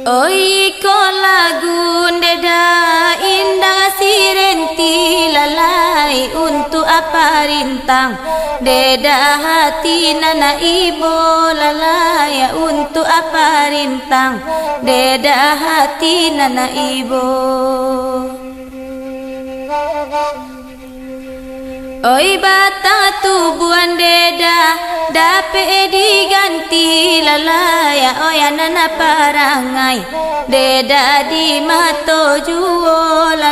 Oi ko lagu deda indah sirenti lalai untuk apa rintang deda hati nana ibu lalai untuk apa rintang deda hati nana ibu. Oi bata tubuhan deda dapat diganti lalaya oi nana parangai deda di mato juo lalaya.